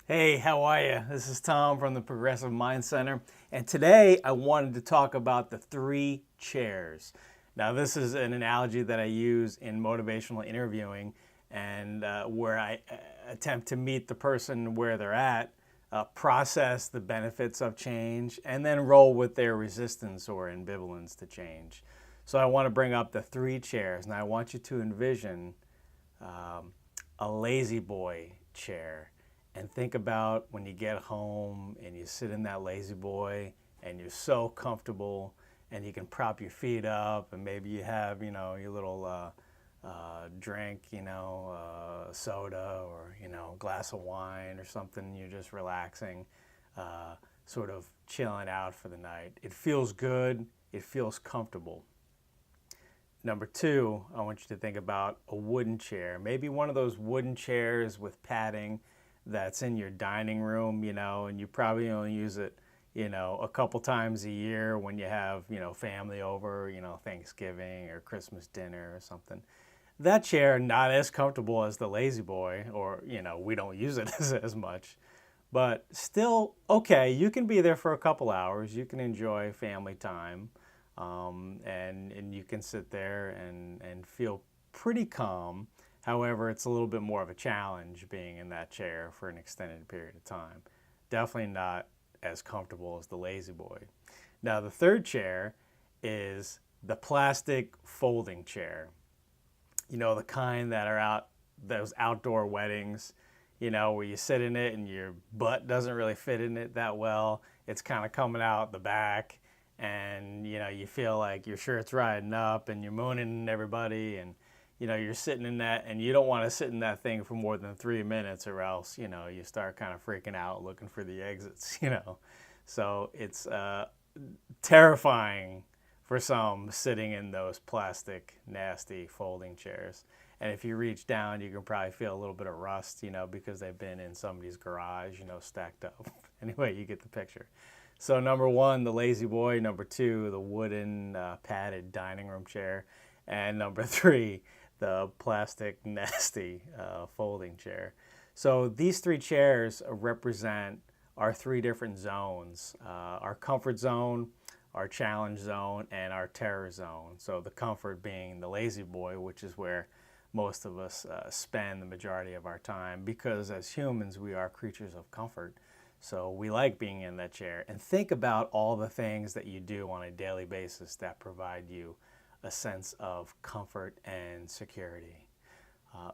Hey, how are you? This is Tom from the Progressive Mind Center, and today I wanted to talk about the three chairs. Now, this is an analogy that I use in motivational interviewing, and where I attempt to meet the person where they're at, process the benefits of change, and then roll with their resistance or ambivalence to change. So, I want to bring up the three chairs, and I want you to envision um, a lazy boy chair and think about when you get home and you sit in that lazy boy and you're so comfortable and you can prop your feet up and maybe you have your little drink, soda or glass of wine or something. You're just relaxing, sort of chilling out for the night. It feels good, it feels comfortable. Number two, I want you to think about a wooden chair. Maybe one of those wooden chairs with padding that's in your dining room, and you probably only use it, a couple times a year when you have, family over, Thanksgiving or Christmas dinner or something. That chair, not as comfortable as the lazy boy, or, we don't use it as much, but still okay. You can be there for a couple hours. You can enjoy family time, and you can sit there and feel pretty calm. However, it's a little bit more of a challenge being in that chair for an extended period of time. Definitely not as comfortable as the lazy boy. Now, the third chair is the plastic folding chair. The kind that are out those outdoor weddings, where you sit in it and your butt doesn't really fit in it that well. It's kind of coming out the back, and you feel like your shirt's riding up and you're mooning everybody, and you're sitting in that, and you don't want to sit in that thing for more than 3 minutes, or else you start kind of freaking out looking for the exits. So it's terrifying for some sitting in those plastic, nasty folding chairs. And if you reach down, you can probably feel a little bit of rust, because they've been in somebody's garage, stacked up. Anyway, you get the picture. So number one, the lazy boy. Number two, the wooden padded dining room chair. And number three, the plastic, nasty folding chair. So these three chairs represent our three different zones, our comfort zone, our challenge zone, and our terror zone. So the comfort being the lazy boy, which is where most of us spend the majority of our time, because as humans, we are creatures of comfort. So we like being in that chair. And think about all the things that you do on a daily basis that provide you a sense of comfort and security.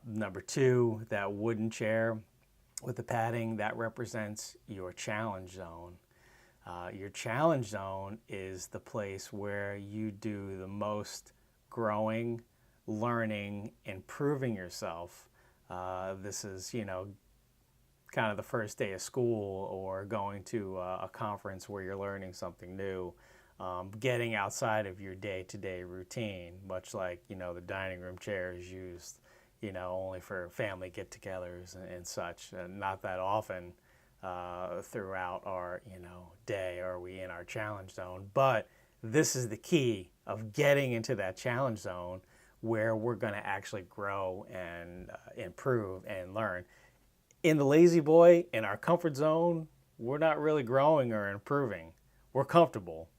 Number two, that wooden chair with the padding, that represents your challenge zone. Your challenge zone is the place where you do the most growing, learning, improving yourself. This is, kind of the first day of school, or going to a conference where you're learning something new, getting outside of your day-to-day routine, much like, the dining room chair is used, only for family get-togethers and such. Not that often throughout our, day are we in our challenge zone. But this is the key of getting into that challenge zone where we're going to actually grow and improve and learn. In the lazy boy, in our comfort zone, we're not really growing or improving. We're comfortable.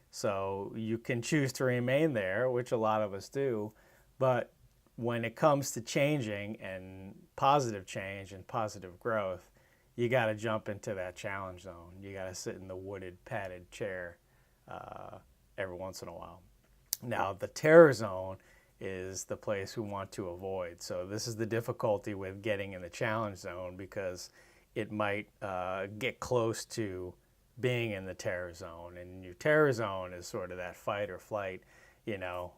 So you can choose to remain there, which a lot of us do. But when it comes to changing and positive change and positive growth, you got to jump into that challenge zone. You got to sit in the wooded, padded chair every once in a while. Now, the terror zone is the place we want to avoid. So this is the difficulty with getting in the challenge zone, because it might get close to being in the terror zone. And your terror zone is sort of that fight or flight,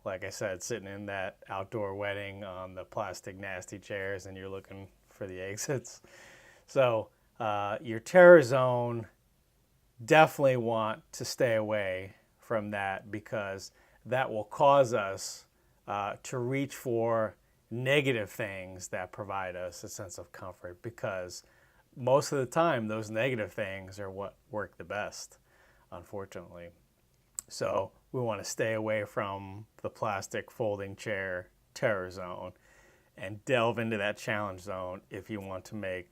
like I said, sitting in that outdoor wedding on the plastic nasty chairs and you're looking for the exits. So your terror zone, definitely want to stay away from that, because that will cause us to reach for negative things that provide us a sense of comfort, because most of the time those negative things are what work the best, unfortunately. So we want to stay away from the plastic folding chair terror zone and delve into that challenge zone if you want to make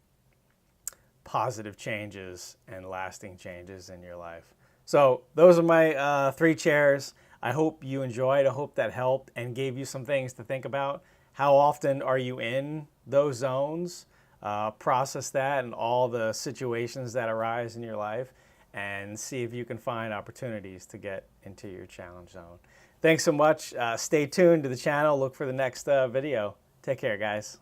positive changes and lasting changes in your life. So those are my 3 chairs. I hope you enjoyed. I hope that helped and gave you some things to think about. How often are you in those zones? Process that and all the situations that arise in your life, and see if you can find opportunities to get into your challenge zone. Thanks so much. Stay tuned to the channel. Look for the next video. Take care, guys.